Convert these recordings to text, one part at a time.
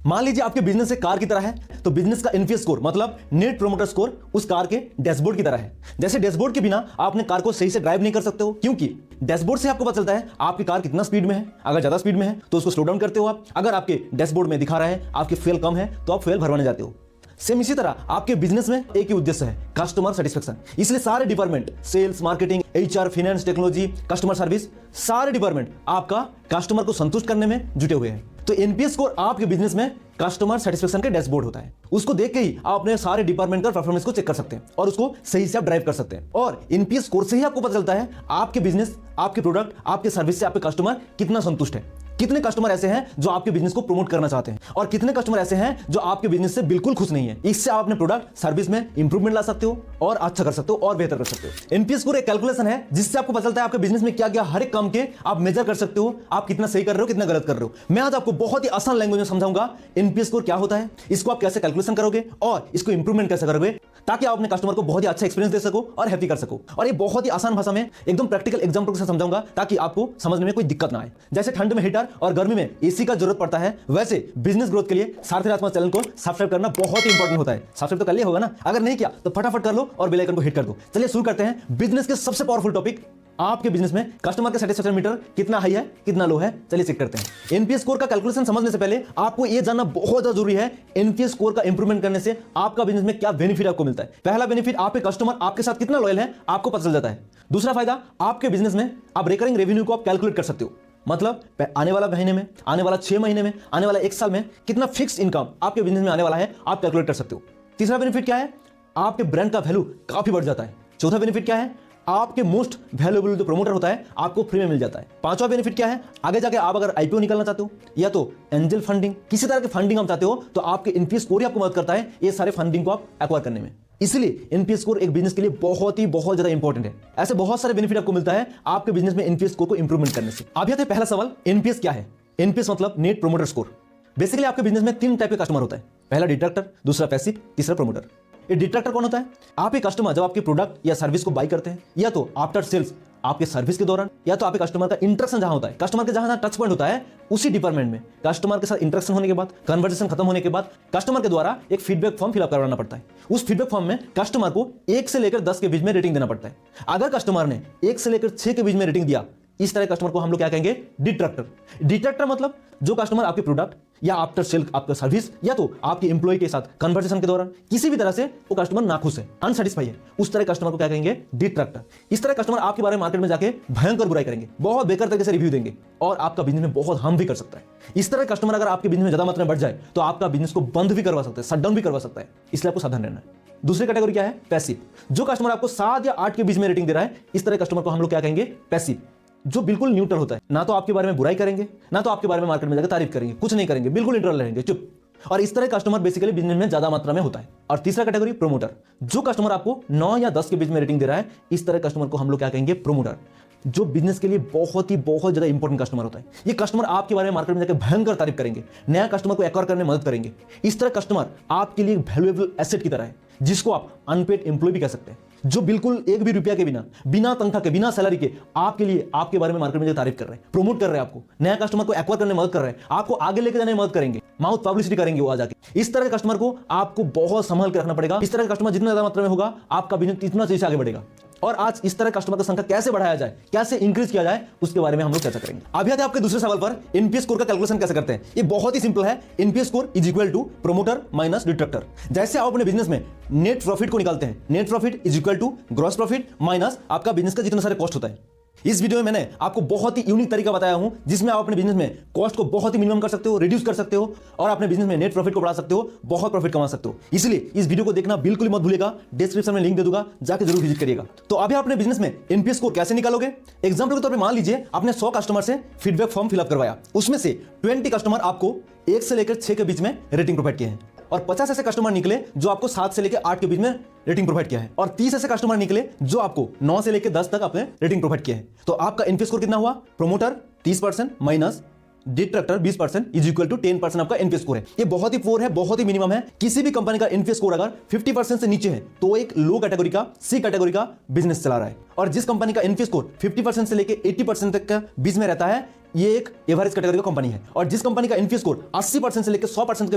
मान लीजिए आपके बिजनेस एक कार की तरह है, तो बिजनेस का एनपीएस स्कोर मतलब नेट प्रोमोटर स्कोर उस कार के डैशबोर्ड की तरह है। जैसे डैशबोर्ड के बिना आप अपने कार को सही से ड्राइव नहीं कर सकते हो, क्योंकि डैशबोर्ड से आपको पता चलता है आपकी कार कितना स्पीड में है। अगर ज्यादा स्पीड में है तो उसको स्लो डाउन करते हो आप। अगर आपके डैशबोर्ड में दिखा रहा है आपकी फ्यूल कम है तो आप फ्यूल भरवाने जाते हो। सेम इसी तरह आपके बिजनेस में एक ही उद्देश्य है, कस्टमर सेटिस्फेक्शन। इसलिए सारे department, sales, marketing, HR, finance, technology, customer service, सारे डिपार्टमेंट आपका कस्टमर को संतुष्ट करने में जुटे हुए हैं। तो एनपीएस स्कोर आपके बिजनेस में कस्टमर सेटिस्फेक्शन के डैशबोर्ड होता है। उसको देख के ही आप अपने सारे डिपार्टमेंट का परफॉर्मेंस को चेक कर सकते हैं और उसको सही से आप ड्राइव कर सकते हैं। और एनपीएस स्कोर से ही आपको पता चलता है आपके बिजनेस, आपके प्रोडक्ट, आपके सर्विस से आपके कस्टमर कितना संतुष्ट है। कितने कस्टमर ऐसे हैं जो आपके बिजनेस को प्रमोट करना चाहते हैं और कितने कस्टमर ऐसे हैं जो आपके बिजनेस से बिल्कुल खुश नहीं है। इससे आप अपने प्रोडक्ट, सर्विस में इंप्रूवमेंट ला सकते हो और अच्छा कर सकते हो और बेहतर कर सकते हो। एनपीएस स्कोर एक कैलकुलेशन है जिससे आपको पता चलता है आपके बिजनेस में क्या क्या हर एक काम के आप मेजर कर सकते हो, आप कितना सही कर रहे हो, कितना गलत कर रहे हो। मैं आज आपको बहुत ही आसान लैंग्वेज में समझाऊंगा एनपीएस स्कोर क्या होता है, इसको आप कैसे कैलकुलेशन करोगे और इसको इंप्रूवमेंट कैसे करोगे, ताकि आप अपने कस्टमर को बहुत ही अच्छा एक्सपीरियंस दे सको और हैप्पी कर सको। और ये बहुत ही आसान भाषा में एकदम प्रैक्टिकल एग्जांपल के साथ समझाऊंगा ताकि आपको समझने में कोई दिक्कत ना आए। जैसे ठंड में हीटर और गर्मी में एसी का जरूरत पड़ता है, वैसे बिजनेस ग्रोथ के लिए सारथी राजकुमार चैनल को सब्सक्राइब करना बहुत ही इंपॉर्टेंट होता है। सब्सक्राइब तो कर लिया होगा ना, अगर नहीं किया तो फटाफट कर लो और बेल आइकन को हिट कर दो। चलिए शुरू करते हैं बिजनेस के सबसे पावरफुल टॉपिक, आपके बिजनेस में कस्टमर का सेटिस्फेक्शन मीटर कितना हाई है, कितना लो है। चलिए चेक करते हैं। एनपीएस स्कोर का कैलकुलेशन समझने से पहले आपको यह जानना बहुत ज्यादा जरूरी है एनपीएस स्कोर का इंप्रूवमेंट करने से आपका बिजनेस में क्या बेनिफिट आपको मिलता है। पहला बेनिफिट, आपके कस्टमर आपके साथ कितना लॉयल है आपको पता चल जाता है। दूसरा फायदा, आपके बिजनेस में आप रिकरिंग रेवेन्यू को आप कैलकुलेट कर सकते हो, मतलब आने वाला महीने में, आने वाला 6 महीने में, आने वाला 1 साल में कितना फिक्स इनकम आपके बिजनेस में आने वाला है आप कैलकुलेट कर सकते हो। तीसरा बेनिफिट क्या है, आपके ब्रांड का वैल्यू काफी बढ़ जाता है। चौथा बेनिफिट क्या है, आपके मोस्ट वैल्यूएबल जो प्रमोटर होता है आपको फ्री में मिल जाता है। पांचवा बेनिफिट क्या है, आगे जाके आप अगर आईपीओ निकालना चाहते हो या तो एंजल फंडिंग, किसी तरह की फंडिंग आप चाहते हो तो आपके एनपीएस स्कोर ही आपको मदद करता है ये सारे फंडिंग को आप एक्वायर करने में। इसलिए एनपीएस स्कोर एक बिजनेस के लिए बहुत ज्यादा इंपॉर्टेंट है। ऐसे बहुत सारे बेनिफिट आपको मिलता है आपके बिजनेस में एनपीएस स्कोर को इंप्रूवमेंट करने से। अब आते हैं पहला सवाल, एनपीएस क्या है। एनपीएस मतलब नेट प्रोमोटर स्कोर। बेसिकली आपके बिजनेस में 3 टाइप के कस्टमर होता है, पहला डिट्रैक्टर, दूसरा पैसिव, तीसरा प्रोमोटर। ये डिट्रैक्टर कौन होता है, आपके कस्टमर जब आपके प्रोडक्ट या सर्विस को बाय करते हैं या तो आफ्टर सेल्स आपके सर्विस के दौरान या तो आपके कस्टमर का इंटरेक्शन जहां होता है, कस्टमर के जहां टच पॉइंट होता है उसी डिपार्टमेंट में कस्टमर के साथ इंटरेक्शन होने के बाद, कन्वर्सेशन खत्म होने के बाद कस्टमर के द्वारा एक फीडबैक फॉर्म फिलअप करवाना पड़ता है। उस फीडबैक फॉर्म में कस्टमर को 1 से लेकर 10 के बीच में रेटिंग देना पड़ता है। अगर कस्टमर ने 1 से लेकर 6 के बीच में रेटिंग दिया, इस तरह कस्टमर को हम लोग क्या कहेंगे, डिट्रैक्टर। डिट्रैक्टर मतलब जो कस्टमर आपके प्रोडक्ट या आफ्टर सेल आपका सर्विस या तो आपके एम्प्लॉय के साथ कन्वर्सेशन के दौरान किसी भी तरह से वो कस्टमर नाखुश है, अनसेटिस्फाई है, उस तरह कस्टमर को क्या कहेंगे, डिट्रैक्टर। इस तरह कस्टमर आपके बारे में मार्केट में जाके भयंकर बुराई करेंगे, बहुत बेकार तरीके से रिव्यू देंगे और आपका बिजनेस में बहुत हार्म भी कर सकता है। इस तरह कस्टमर अगर आपके बिजनेस में ज्यादा मात्रा में बढ़ जाए तो आपका बिजनेस को बंद भी करवा सकता है, शट डाउन भी करवा सकता है। इसलिए आपको सावधान रहना है। दूसरी कैटेगरी क्या है, पैसिव। जो कस्टमर आपको 7 या 8 के बीच में रेटिंग दे रहा है, इस तरह कस्टमर को हम लोग क्या कहेंगे, पैसिव। जो बिल्कुल न्यूट्रल होता है, ना तो आपके बारे में बुराई करेंगे ना तो आपके बारे में मार्केट में जाकर तारीफ करेंगे, कुछ नहीं करेंगे, बिल्कुल न्यूट्रल रहेंगे, चुप। और इस तरह कस्टमर बेसिकली बिजनेस में ज्यादा मात्रा में होता है। और तीसरा कैटेगरी प्रोमोटर। जो कस्टमर आपको 9 या 10 के बीच में रेटिंग दे रहा है, इस तरह कस्टमर को हम लोग क्या कहेंगे, प्रोमोटर। जो बिजनेस के लिए बहुत ज्यादा इंपॉर्टेंट कस्टमर होता है। ये कस्टमर आपके बारे में मार्केट में जाकर भयंकर तारीफ करेंगे, नया कस्टमर को एक्वायर करने में मदद करेंगे। इस तरह कस्टमर आपके लिए वैल्यूएबल एसेट की तरह है, जिसको आप अनपेड एम्प्लॉय भी कह सकते हैं, जो बिल्कुल 1 भी रुपया के बिना तनख्वाह के, बिना सैलरी के आपके लिए आपके बारे में मार्केट में तारीफ कर रहे हैं, प्रमोट कर रहे हैं, आपको नया कस्टमर को एक्वायर करने में मदद कर रहे हैं, आपको आगे लेके जाने में मदद करेंगे, माउथ पब्लिसिटी करेंगे वो आ जाके। इस तरह के कस्टमर को आपको बहुत संभाल के रखना पड़ेगा। इस तरह का कस्टमर जितना ज्यादा मात्रा में होगा आपका बिजनेस इतना तेजी से आगे बढ़ेगा। और आज इस तरह कस्टमर की संख्या कैसे बढ़ाया जाए, कैसे इंक्रीज किया जाए, उसके बारे में हम लोग चर्चा करेंगे। अभी आते हैं आपके दूसरे सवाल पर, एनपीएस स्कोर का कैलकुलेशन कैसे करते हैं। ये बहुत ही सिंपल है, NPS score is equal to promoter minus detractor. जैसे आप अपने बिजनेस में नेट प्रॉफिट को निकालते हैं, net profit is equal to gross profit minus आपका बिजनेस का जितना सारे कॉस्ट होता है। इस वीडियो में मैंने आपको बहुत ही यूनिक तरीका बताया हूं जिसमें आप अपने बिजनेस में कॉस्ट को बहुत ही मिनिमम कर सकते हो, रिड्यूस कर सकते हो और अपने बिजनेस में नेट प्रॉफिट को बढ़ा सकते हो, बहुत प्रॉफिट कमा सकते हो। इसलिए इस वीडियो को देखना बिल्कुल मत भूलिएगा, डिस्क्रिप्शन में लिंक दे दूंगा, जाकर जरूर विजिट करिएगा। तो अभी अपने बिजनेस में एनपीएस स्कोर कैसे निकालोगे। एग्जांपल के तौर पे मान लीजिए आपने 100 कस्टमर से फीडबैक फॉर्म फिलअप करवाया, उसमें से 20 कस्टमर आपको 1 से लेकर 6 के बीच में रेटिंग प्रोवाइड किए हैं और 50 ऐसे कस्टमर निकले जो आपको 7 से लेकर 8 के बीच में रेटिंग प्रोवाइड किया है और 30 ऐसे कस्टमर निकले जो आपको 9 से लेकर 10 तक आपने रेटिंग प्रोवाइड किया है। तो आपका एनपीएस स्कोर कितना हुआ, promoter 30% minus detractor 20% is equal to 10% आपका एनपीएस स्कोर है। ये बहुत ही पोर है, बहुत ही मिनिमम है। किसी भी कंपनी का एनपीएस स्कोर अगर 50% से नीचे है तो एक लो कैटेगरी का, सी कैटेगरी का बिजनेस चला रहा है। और जिस कंपनी का एनपीएस स्कोर 50% से लेकर 80% तक का बीच में रहता है, ये एक एवरेज कैटेगरी का कंपनी है और जिस कंपनी का एनपीएस स्कोर 80% से लेकर 100% के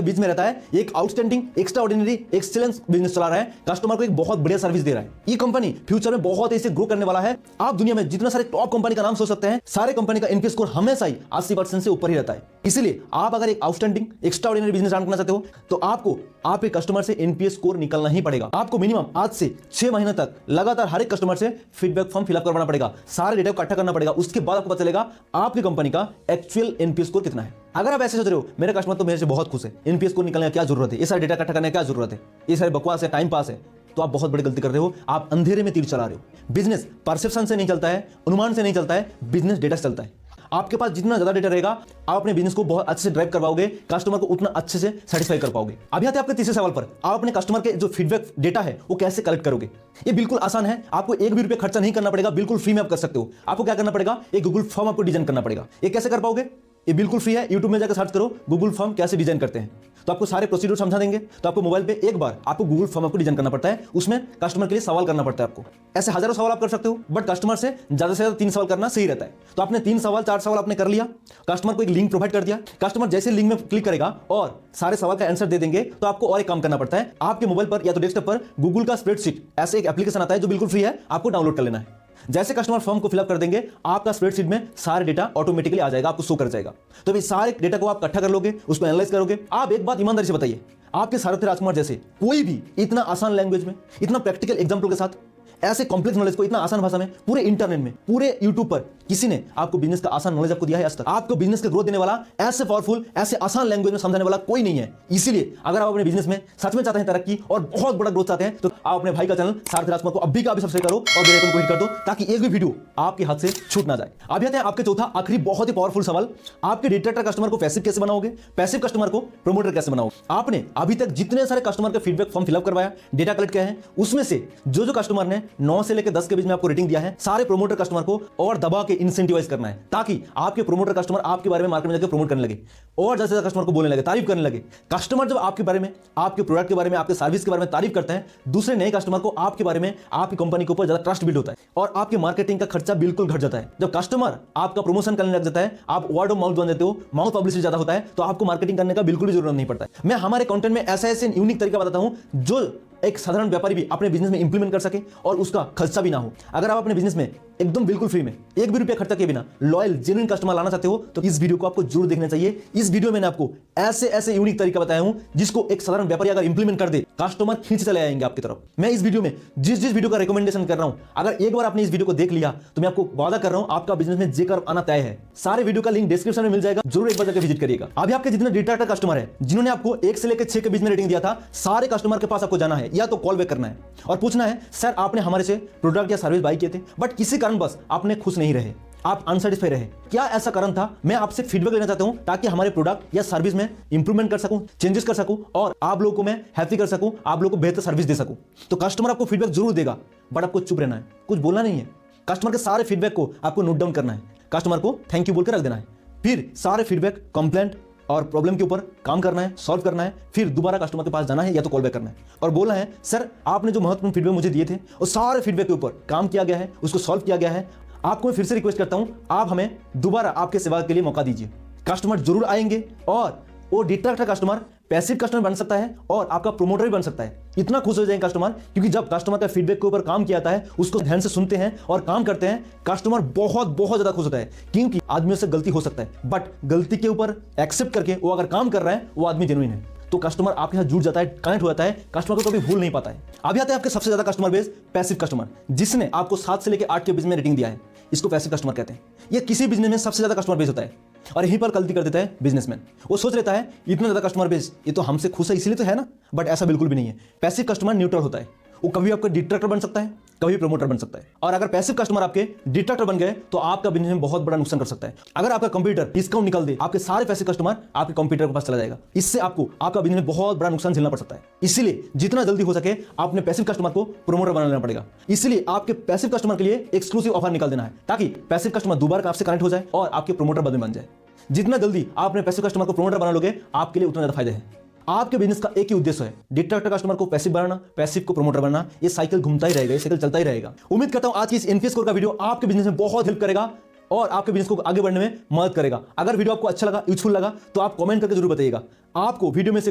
बीच में रहता है, एक outstanding, extra ordinary, excellence business चला रहा है, कस्टमर को एक बहुत बढ़िया सर्विस दे रहा है। ये कंपनी फ्यूचर में बहुत ऐसे ग्रो करने वाला है। आप दुनिया में जितने सारे टॉप कंपनी का नाम सोच सकते हैं, सारे कंपनी का एनपीएस स्कोर हमेशा ही 80% से ऊपर ही रहता है। इसलिए आप अगर एक outstanding, extra ordinary business run करना चाहते हो तो आपको आपके कस्टमर से एनपीएस स्कोर निकलना ही पड़ेगा। आपको मिनिमम आज से 6 महीने तक लगातार हर एक कस्टमर से फीडबैक फॉर्म फिलअप करवाना पड़ेगा, सारे डेटा इकट्ठा करना पड़ेगा। उसके बाद आपको पता चलेगा आपकी कंपनी का एक्चुअल एनपीएस स्कोर कितना है। अगर आप ऐसे सोच रहे हो मेरे कस्टमर तो मेरे से बहुत खुश है, एनपीएस स्कोर निकलने की क्या जरूरत है, ये सारे डेटा इकट्ठा करने की क्या जरूरत है, ये सारे बकवास है, टाइम पास है, तो आप बहुत बड़ी गलती कर रहे हो। आप अंधेरे में तीर चला रहे हो। बिजनेस परसेप्शन से नहीं चलता है, अनुमान से नहीं चलता है, बिजनेस डेटा से चलता है। आपके पास जितना ज्यादा डेटा रहेगा, आप अपने बिजनेस को बहुत अच्छे से ड्राइव करवाओगे, कस्टमर को उतना अच्छे से सेटिस्फाई कर पाओगे। अभी आते हैं आपके तीसरे सवाल पर, आप अपने कस्टमर के जो फीडबैक डेटा है वो कैसे कलेक्ट करोगे। ये बिल्कुल आसान है, आपको एक भी रुपया खर्चा नहीं करना पड़ेगा, बिल्कुल फ्री में आप कर सकते हो। आपको क्या करना पड़ेगा, एक गूगल फॉर्म आपको डिजाइन करना पड़ेगा। ये कैसे कर पाओगे, ये बिल्कुल फ्री है। यूट्यूब में जाकर सर्च करो गूगल फॉर्म कैसे डिजाइन करते हैं, तो आपको सारे प्रोसीड्यूर समझा देंगे। तो आपको मोबाइल पे एक बार आपको गूगल फॉर्म आपको डिजाइन करना पड़ता है, उसमें कस्टमर के लिए सवाल करना पड़ता है। आपको ऐसे हजारों सवाल आप कर सकते हो, बट कस्टमर से ज्यादा 3 सवाल करना सही रहता है। तो आपने 3 सवाल 4 सवाल आपने कर लिया, कस्टमर को एक लिंक प्रोवाइड कर दिया। कस्टमर जैसे लिंक में क्लिक करेगा और सारे सवाल का आंसर दे देंगे, तो आपको और एक काम करना पड़ता है। आपके मोबाइल पर या तो डेस्कटॉप पर गूगल का स्प्रेडशीट ऐसे एक एप्लीकेशन आता है जो बिल्कुल फ्री है, आपको डाउनलोड कर लेना है। जैसे कस्टमर फॉर्म को फिलअप कर देंगे, आपका स्प्रेडशीट में सारे डेटा ऑटोमेटिकली आ जाएगा, आपको शो कर जाएगा। तो अभी सारे डेटा को आप इकट्ठा कर लोगे, उसको एनालाइज करोगे। आप एक बात ईमानदारी से बताइए, आपके सारथी राजकुमार जैसे कोई भी इतना आसान लैंग्वेज में, इतना प्रैक्टिकल एग्जांपल के साथ, ऐसे कॉम्प्लेक्स नॉलेज को इतना आसान भाषा में पूरे इंटरनेट में, पूरे यूट्यूब पर किसी ने आपको बिजनेस का आसान नॉलेज आपको दिया है आज तक? आपको बिजनेस का ग्रोथ देने वाला, ऐसे पावरफुल, ऐसे आसान लैंग्वेज में समझाने वाला कोई नहीं है। इसीलिए अगर आप अपने बिजनेस में सच में चाहते हैं तरक्की और बहुत बड़ा ग्रोथ चाहते हैं, तो आप अपने भाई का चैनल सारथी राजकुमार को अभी का अभी सब्सक्राइब करो और बेल आइकन को हिट कर दो, ताकि एक भी वीडियो आपके हाथ से छूट ना जाए। अब आते हैं आपके चौथा आखिरी बहुत ही पावरफुल सवाल, आपके डिटेक्टर कस्टमर को पैसिव कैसे बनाओगे, पैसिव कस्टमर को प्रमोटर कैसे बनाओगे। आपने अभी तक जितने सारे कस्टमर के फीडबैक फॉर्म फिलअप करवाया, डेटा कलेक्ट किया है, उसमें से जो कस्टमर ने 9 से लेकर 10 के बीच में आपको रेटिंग दिया है, सारे प्रोमोटर कस्टमर को और दबा के इंसेंटिवाइज करना है, ताकि आपके प्रोमोटर कस्टमर आपके बारे में मार्केट में जाकर प्रमोट करने लगे और ज्यादा से ज्यादा कस्टमर को बोलने लगे, तारीफ करने लगे। कस्टमर जब आपके बारे में, आपके प्रोडक्ट के बारे में, आपके सर्विस के बारे में तारीफ करते हैं, दूसरे नए कस्टमर को आपके बारे में, आपकी कंपनी के ऊपर ज्यादा ट्रस्ट बिल्ड होता है और आपकी मार्केटिंग का खर्चा बिल्कुल घट जाता है। जब कस्टमर आपका प्रमोशन करने लग जाता है, आप वर्ड ऑफ माउथ बन जाते हो, माउथ पब्लिसिटी ज्यादा होता है, तो आपको मार्केटिंग करने का बिल्कुल भी जरूरत नहीं पड़ता है। मैं हमारे कंटेंट में ऐसा ऐसे यूनिक तरीका बताता हूं जो एक साधारण व्यापारी भी अपने बिजनेस में इंप्लीमेंट कर सके और उसका खर्चा भी ना हो। अगर आप अपने बिजनेस में एकदम बिल्कुल फ्री में, एक भी रुपया खर्चा किए बिना लॉयल जेन्युइन कस्टमर लाना चाहते हो, तो इस वीडियो को आपको जरूर देखना चाहिए। इस वीडियो में मैंने आपको ऐसे ऐसे यूनिक तरीका बताया हूं जिसको एक साधारण व्यापारी अगर इंप्लीमेंट कर दे, कस्टमर खींच चले आएंगे आपकी तरफ। मैं इस वीडियो में जिस वीडियो का रिकमेंडेशन कर रहा हूं, अगर एक बार आपने इस वीडियो को देख लिया तो मैं आपको वादा कर रहा हूं आपका बिजनेस में जे कर्व आना तय है। सारे वीडियो का लिंक डिस्क्रिप्शन में मिल जाएगा, जरूर एक बार जाकर विजिट करिएगा। अभी आपके जितने डिटेक्टर कस्टमर है, जिन्होंने आपको 1 से लेकर 6 के बीच में रेटिंग दिया था, सारे कस्टमर के पास आपको जाना है या तो कॉल बैक करना है और पूछना है, सर आपने हमारे से प्रोडक्ट या सर्विस बाय किए थे, बट किसी कारण बस आपने खुश नहीं रहे, आप अनसेटिस्फाई रहे, क्या ऐसा कारण था? मैं आपसे फीडबैक लेना चाहता हूं ताकि हमारे प्रोडक्ट या सर्विस में इंप्रूवमेंट कर सकूं, चेंजेस कर सकूं और आप लोगों को मैं हैप्पी कर सकूं, आप लोगों को बेहतर सर्विस दे सकूं। तो कस्टमर आपको फीडबैक जरूर देगा, बट आपको चुप रहना है, कुछ बोलना नहीं है। कस्टमर के सारे फीडबैक को आपको नोट डाउन करना है, कस्टमर को थैंक यू बोलकर रख देना है, फिर सारे फीडबैक, कंप्लेंट और प्रॉब्लम के ऊपर काम करना है, सॉल्व करना है, फिर दोबारा कस्टमर के पास जाना है या तो कॉल बैक करना है और बोलना है, सर आपने जो महत्वपूर्ण फीडबैक मुझे दिए थे और सारे फीडबैक के ऊपर काम किया गया है, उसको सॉल्व किया गया है। आपको मैं फिर से रिक्वेस्ट करता हूं, आप हमें दोबारा आपके सेवा के लिए मौका दीजिए। कस्टमर जरूर आएंगे और वो डिट्रैक्टर कस्टमर पैसिव कस्टमर बन सकता है और आपका प्रोमोटर भी बन सकता है। इतना खुश हो जाएंगे कस्टमर, क्योंकि जब कस्टमर का फीडबैक के ऊपर काम किया जाता है, उसको ध्यान से सुनते हैं और काम करते हैं, कस्टमर बहुत बहुत ज्यादा खुश होता है। क्योंकि आदमियों से गलती हो सकता है, बट गलती के ऊपर एक्सेप्ट करके वो अगर काम कर रहा है, वो आदमी जेन्युइन है, तो कस्टमर आपके साथ जुड़ जाता है, कनेक्ट हो जाता है, कस्टमर को कभी भूल नहीं पाता है। अभी आते हैं आपके सबसे ज्यादा कस्टमर बेस, पैसिव कस्टमर, जिसने आपको 7 से लेकर 8 के बीच में रेटिंग दिया है, इसको पैसिव कस्टमर कहते हैं। ये किसी बिजनेस में सबसे ज्यादा कस्टमर बेस होता है और यहीं पर गलती कर देता है बिजनेसमैन। वो सोच लेता है इतना ज्यादा कस्टमर बेस, ये तो हमसे खुश है इसलिए तो है ना, बट ऐसा बिल्कुल भी नहीं है। पैसिव कस्टमर न्यूट्रल होता है, वो कभी आपका डिट्रैक्टर बन सकता है, कभी प्रमोटर बन सकता है। और अगर पैसिव कस्टमर आपके डिट्रैक्टर बन गए तो आपका बिजनेस में बहुत बड़ा नुकसान कर सकता है। अगर आपका कंप्यूटर डिस्काउंट निकाल दे, आपके सारे पैसिव कस्टमर आपके कंप्यूटर के पास चला जाएगा, इससे आपको आपका बिजनेस में बहुत बड़ा नुकसान झेलना पड़ सकता है। इसलिए जितना जल्दी हो सके आपने पैसिव कस्टमर को प्रमोटर बना लेना पड़ेगा। इसलिए आपके पैसिव कस्टमर के लिए एक्सक्लूसिव ऑफर निकाल देना है, ताकि पैसिव कस्टमर दोबारा आपसे कनेक्ट हो जाए और आपके प्रमोटर बन जाए। जितना जल्दी आप अपने पैसिव कस्टमर को प्रमोटर बना लोगे, आपके लिए उतना ज्यादा फायदा है। आपके बिजनेस का एक ही उद्देश्य है, डिट्रैक्टर कस्टमर को पैसिव बनाना, पैसिव को प्रमोटर बनाना। ये साइकिल घूमता ही रहेगा, ये साइकिल चलता ही रहेगा। उम्मीद करता हूं आज की इस एनपीएस स्कोर का वीडियो आपके बिजनेस में बहुत हेल्प करेगा। और आपके बिजनेस को आगे बढ़ने में मदद करेगा। अगर वीडियो आपको अच्छा लगा, यूजफुल लगा, तो आप कमेंट करके जरूर बताइएगा आपको वीडियो में से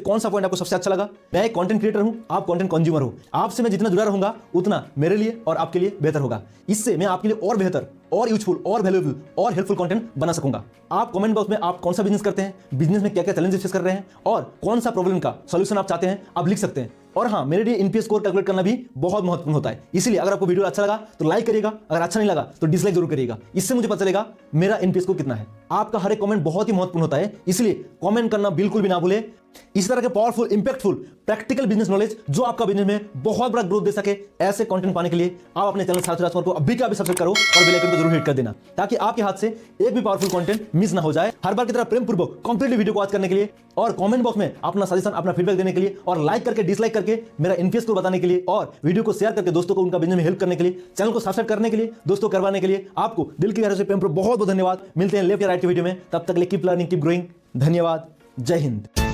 कौन सा पॉइंट आपको सबसे अच्छा लगा। मैं एक कंटेंट क्रिएटर हूं, आप कंटेंट कंज्यूमर हो। आपसे मैं जितना जुड़ा रहूंगा उतना मेरे लिए और आपके लिए बेहतर होगा। इससे मैं आपके लिए और बेहतर और यूजफुल और वैल्यूएबल और हेल्पफुल कंटेंट बना सकूंगा। आप कमेंट बॉक्स में आप कौन सा बिजनेस करते हैं, बिजनेस में क्या क्या चैलेंजेस फेस कर रहे हैं और कौन सा प्रॉब्लम का सॉल्यूशन आप चाहते हैं, आप लिख सकते हैं। और हाँ, मेरे लिए एनपीएस स्कोर कैलकुलेट करना भी बहुत महत्वपूर्ण होता है। इसलिए अगर आपको वीडियो अच्छा लगा तो लाइक करिएगा, अगर अच्छा नहीं लगा तो डिसलाइक जरूर करिएगा। इससे मुझे पता चलेगा मेरा एनपीएस स्कोर कितना है। आपका हर एक कमेंट बहुत ही महत्वपूर्ण होता है, इसलिए कमेंट करना बिल्कुल भी ना भूले। इस तरह के powerful, impactful, practical business knowledge जो आपका बिजनेस में बहुत बड़ा ग्रोथ दे सके, ऐसे कंटेंट पाने के लिए आप अपने चैनल साथी राजकुमार को अभी का अभी सब्सक्राइब करो और बेल आइकन को जरूर हिट कर देना, ताकि आपके हाथ से एक भी पावरफुल कंटेंट मिस ना हो जाए। हर बार की तरह प्रेम पूर्वक कंप्लीटली वीडियो को वॉच करने के लिए और कमेंट बॉक्स में अपना सजेशन, अपना फीडबैक देने के लिए और लाइक करके डिसलाइक करके मेरा एनपीएस को बताने के लिए और वीडियो को शेयर करके दोस्तों को उनका बिजनेस में हेल्प करने के लिए, चैनल को सब्सक्राइब करने के लिए, दोस्तों करवाने के लिए आपको दिल की गहराई से प्रेम पूर्वक बहुत बहुत धन्यवाद। मिलते हैं लेफ्ट या राइट के वीडियो में, तब तक कीप लर्निंग, कीप ग्रोइंग। धन्यवाद। जय हिंद।